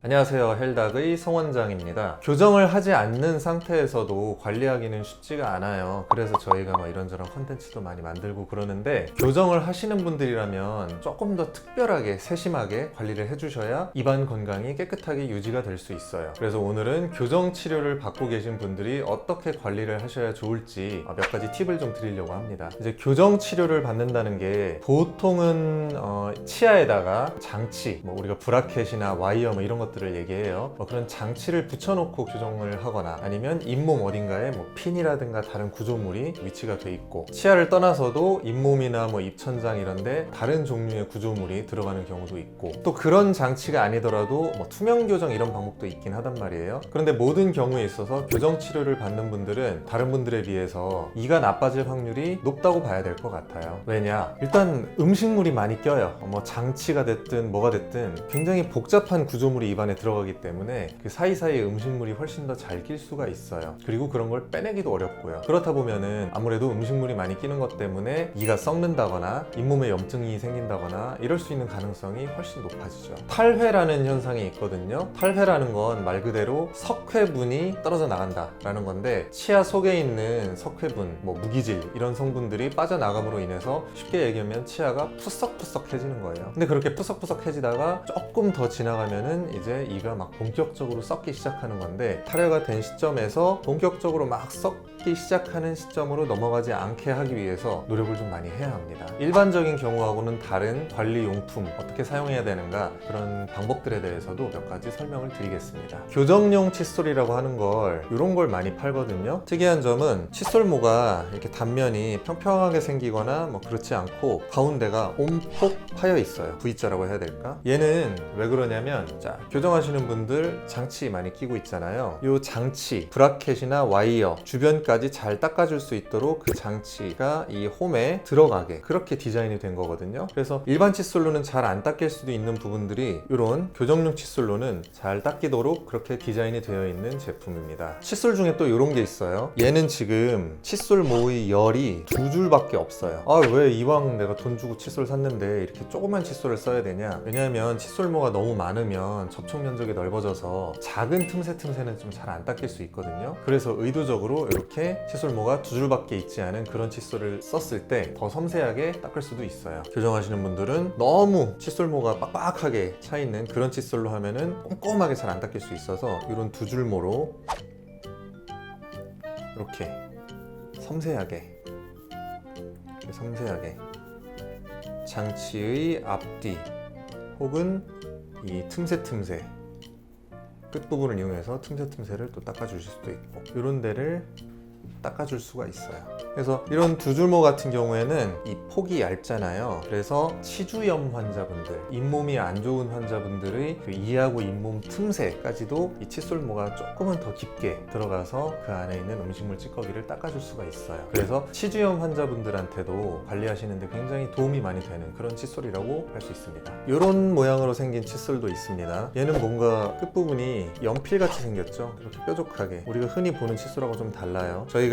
안녕하세요, 헬닥의 송원장입니다. 교정을 하지 않는 상태에서도 관리하기는 쉽지가 않아요. 그래서 저희가 이런저런 컨텐츠도 많이 만들고 그러는데, 교정을 하시는 분들이라면 조금 더 특별하게 세심하게 관리를 해주셔야 입안 건강이 깨끗하게 유지가 될 수 있어요. 그래서 오늘은 교정 치료를 받고 계신 분들이 어떻게 관리를 하셔야 좋을지 몇 가지 팁을 좀 드리려고 합니다. 이제 교정 치료를 받는다는 게 보통은 치아에다가 장치, 우리가 브라켓이나 와이어 이런 것들을 얘기해요. 그런 장치를 붙여놓고 교정을 하거나, 아니면 잇몸 어딘가에 핀이라든가 다른 구조물이 위치가 돼 있고, 치아를 떠나서도 잇몸이나 입천장 이런데 다른 종류의 구조물이 들어가는 경우도 있고, 또 그런 장치가 아니더라도 투명 교정 이런 방법도 있긴 하단 말이에요. 그런데 모든 경우에 있어서 교정 치료를 받는 분들은 다른 분들에 비해서 이가 나빠질 확률이 높다고 봐야 될 것 같아요. 왜냐? 일단 음식물이 많이 껴요. 장치가 됐든 뭐가 됐든 굉장히 복잡한 구조물이 입안에 들어가기 때문에 그 사이사이에 음식물이 훨씬 더 잘 낄 수가 있어요. 그리고 그런 걸 빼내기도 어렵고요. 그렇다 보면은 아무래도 음식물이 많이 끼는 것 때문에 이가 썩는다거나 잇몸에 염증이 생긴다거나 이럴 수 있는 가능성이 훨씬 높아지죠. 탈회라는 현상이 있거든요. 탈회라는 건 말 그대로 석회분이 떨어져 나간다라는 건데, 치아 속에 있는 석회분, 무기질 이런 성분들이 빠져나감으로 인해서 쉽게 얘기하면 치아가 푸석푸석해지는 거예요. 근데 그렇게 푸석푸석해지다가 조금 더 지나가면은 이제 이가 본격적으로 썩기 시작하는 건데, 탈회가 된 시점에서 본격적으로 썩기 시작하는 시점으로 넘어가지 않게 하기 위해서 노력을 좀 많이 해야 합니다. 일반적인 경우하고는 다른 관리 용품 어떻게 사용해야 되는가, 그런 방법들에 대해서도 몇 가지 설명을 드리겠습니다. 교정용 칫솔이라고 하는 걸, 이런 걸 많이 팔거든요. 특이한 점은 칫솔모가 이렇게 단면이 평평하게 생기거나 그렇지 않고 가운데가 옴폭 파여 있어요. V자라고 해야 될까? 얘는 왜 그러냐면, 교정하시는 분들 장치 많이 끼고 있잖아요. 이 장치, 브라켓이나 와이어 주변까지 잘 닦아줄 수 있도록 그 장치가 이 홈에 들어가게 그렇게 디자인이 된 거거든요. 그래서 일반 칫솔로는 잘 안 닦일 수도 있는 부분들이 이런 교정용 칫솔로는 잘 닦이도록 그렇게 디자인이 되어 있는 제품입니다. 칫솔 중에 또 이런 게 있어요. 얘는 지금 칫솔모의 열이 2줄밖에 없어요. 왜 이왕 내가 돈 주고 칫솔 샀는데 이렇게 조그만 칫솔을 써야 되냐? 왜냐하면 칫솔모가 너무 많으면 접촉 면적이 넓어져서 작은 틈새는 좀 잘 안 닦일 수 있거든요. 그래서 의도적으로 이렇게 칫솔모가 2줄밖에 있지 않은 그런 칫솔을 썼을 때 더 섬세하게 닦을 수도 있어요. 교정하시는 분들은 너무 칫솔모가 빡빡하게 차 있는 그런 칫솔로 하면은 꼼꼼하게 잘 안 닦일 수 있어서, 이런 2줄모로 이렇게 섬세하게 장치의 앞뒤 혹은 이 틈새 끝부분을 이용해서 틈새를 또 닦아주실 수도 있고, 이런 데를 닦아줄 수가 있어요. 그래서 이런 2줄모 같은 경우에는 이 폭이 얇잖아요. 그래서 치주염 환자분들, 잇몸이 안 좋은 환자분들의 그 이하고 잇몸 틈새까지도 이 칫솔모가 조금은 더 깊게 들어가서 그 안에 있는 음식물 찌꺼기를 닦아줄 수가 있어요. 그래서 치주염 환자분들한테도 관리하시는데 굉장히 도움이 많이 되는 그런 칫솔이라고 할 수 있습니다. 이런 모양으로 생긴 칫솔도 있습니다. 얘는 뭔가 끝부분이 연필같이 생겼죠. 이렇게 뾰족하게. 우리가 흔히 보는 칫솔하고 좀 달라요. 저희가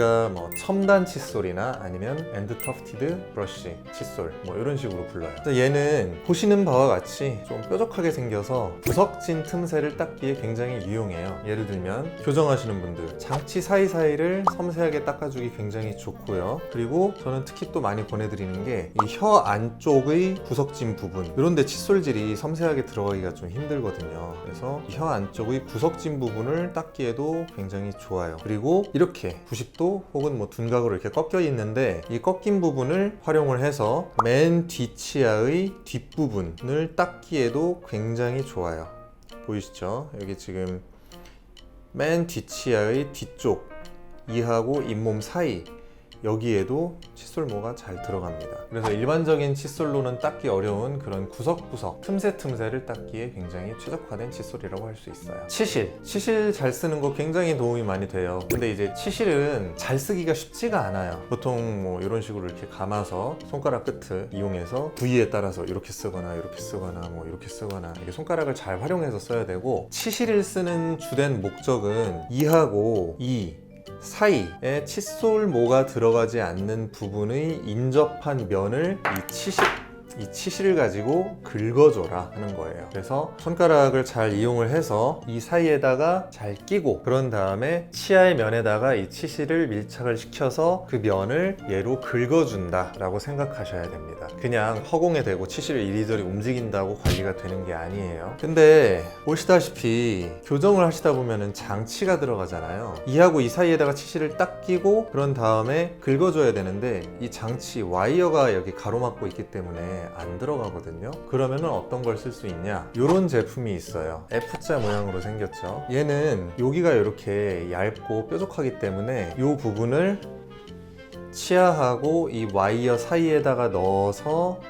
첨단 칫솔이나 아니면 엔드 터프티드 브러쉬 칫솔 이런 식으로 불러요. 얘는 보시는 바와 같이 좀 뾰족하게 생겨서 구석진 틈새를 닦기에 굉장히 유용해요. 예를 들면 교정하시는 분들 장치 사이사이를 섬세하게 닦아주기 굉장히 좋고요. 그리고 저는 특히 또 많이 권해드리는 게 이 혀 안쪽의 구석진 부분, 이런 데 칫솔질이 섬세하게 들어가기가 좀 힘들거든요. 그래서 이 혀 안쪽의 구석진 부분을 닦기에도 굉장히 좋아요. 그리고 이렇게 90도 혹은 둔각으로 이렇게 꺾여 있는데, 이 꺾인 부분을 활용을 해서 맨 뒷치아의 뒷부분을 닦기에도 굉장히 좋아요. 보이시죠? 여기 지금 맨 뒷치아의 뒤쪽, 이하고 잇몸 사이, 여기에도 칫솔모가 잘 들어갑니다. 그래서 일반적인 칫솔로는 닦기 어려운 그런 구석구석 틈새를 닦기에 굉장히 최적화된 칫솔이라고 할 수 있어요. 치실 잘 쓰는 거 굉장히 도움이 많이 돼요. 근데 이제 치실은 잘 쓰기가 쉽지가 않아요. 보통 이런 식으로 이렇게 감아서 손가락 끝을 이용해서 부위에 따라서 이렇게 쓰거나 이렇게 쓰거나 이렇게 손가락을 잘 활용해서 써야 되고, 치실을 쓰는 주된 목적은 이하고 이 사이에 칫솔모가 들어가지 않는 부분의 인접한 면을 이 이 치실을 가지고 긁어줘라 하는 거예요. 그래서 손가락을 잘 이용을 해서 이 사이에다가 잘 끼고, 그런 다음에 치아의 면에다가 이 치실을 밀착을 시켜서 그 면을 얘로 긁어준다 라고 생각하셔야 됩니다. 그냥 허공에 대고 치실을 이리저리 움직인다고 관리가 되는 게 아니에요. 근데 보시다시피 교정을 하시다 보면은 장치가 들어가잖아요. 이하고 이 사이에다가 치실을 딱 끼고 그런 다음에 긁어줘야 되는데, 이 장치 와이어가 여기 가로막고 있기 때문에 안 들어가거든요. 그러면은 어떤 걸 쓸 수 있냐, 이런 제품이 있어요. F자 모양으로 생겼죠. 얘는 여기가 이렇게 얇고 뾰족하기 때문에 이 부분을 치아하고 이 와이어 사이에다가 넣어서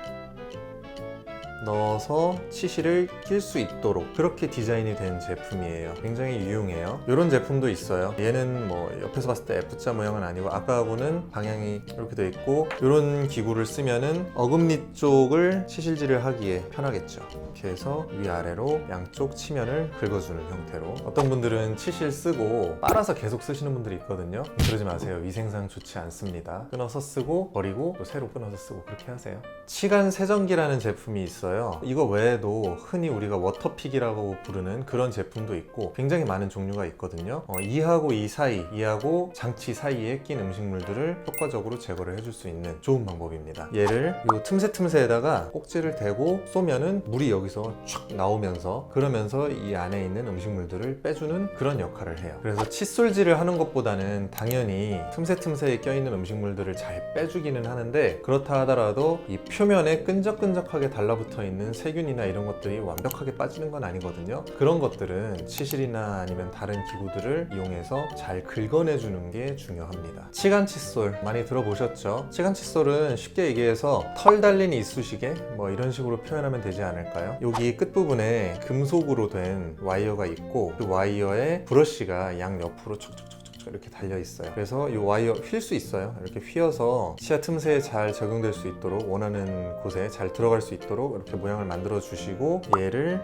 치실을 낄 수 있도록 그렇게 디자인이 된 제품이에요. 굉장히 유용해요. 이런 제품도 있어요. 얘는 뭐 옆에서 봤을 때 F자 모양은 아니고 아까하고는 방향이 이렇게 돼 있고, 이런 기구를 쓰면은 어금니 쪽을 치실질을 하기에 편하겠죠. 이렇게 해서 위아래로 양쪽 치면을 긁어주는 형태로. 어떤 분들은 치실 쓰고 빨아서 계속 쓰시는 분들이 있거든요. 그러지 마세요. 위생상 좋지 않습니다. 끊어서 쓰고 버리고 또 새로 끊어서 쓰고 그렇게 하세요. 치간 세정기라는 제품이 있어요. 이거 외에도 흔히 우리가 워터픽이라고 부르는 그런 제품도 있고 굉장히 많은 종류가 있거든요. 이하고 이 사이, 이하고 장치 사이에 낀 음식물들을 효과적으로 제거를 해줄 수 있는 좋은 방법입니다. 얘를 이 틈새 틈새에다가 꼭지를 대고 쏘면은 물이 여기서 촥 나오면서, 그러면서 이 안에 있는 음식물들을 빼주는 그런 역할을 해요. 그래서 칫솔질을 하는 것보다는 당연히 틈새 틈새에 껴있는 음식물들을 잘 빼주기는 하는데, 그렇다 하더라도 이 표면에 끈적끈적하게 달라붙어 있는 세균이나 이런 것들이 완벽하게 빠지는 건 아니거든요. 그런 것들은 치실이나 아니면 다른 기구들을 이용해서 잘 긁어내주는 게 중요합니다. 치간 칫솔 많이 들어보셨죠? 치간 칫솔은 쉽게 얘기해서 털 달린 이쑤시개 뭐 이런 식으로 표현하면 되지 않을까요? 여기 끝부분에 금속으로 된 와이어가 있고, 그 와이어에 브러쉬가 양옆으로 촉촉촉 이렇게 달려 있어요. 그래서 이 와이어 휠 수 있어요. 이렇게 휘어서 치아 틈새에 잘 적용될 수 있도록, 원하는 곳에 잘 들어갈 수 있도록 이렇게 모양을 만들어 주시고, 얘를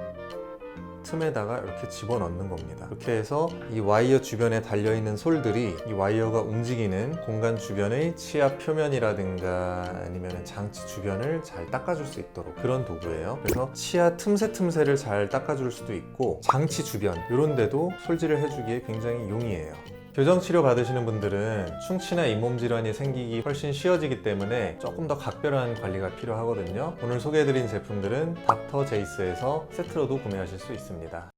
틈에다가 이렇게 집어넣는 겁니다. 이렇게 해서 이 와이어 주변에 달려있는 솔들이 이 와이어가 움직이는 공간 주변의 치아 표면이라든가 아니면 장치 주변을 잘 닦아줄 수 있도록 그런 도구예요. 그래서 치아 틈새를 잘 닦아줄 수도 있고, 장치 주변 이런 데도 솔질을 해주기에 굉장히 용이해요. 교정치료 받으시는 분들은 충치나 잇몸 질환이 생기기 훨씬 쉬워지기 때문에 조금 더 각별한 관리가 필요하거든요. 오늘 소개해드린 제품들은 닥터 제이스에서 세트로도 구매하실 수 있습니다.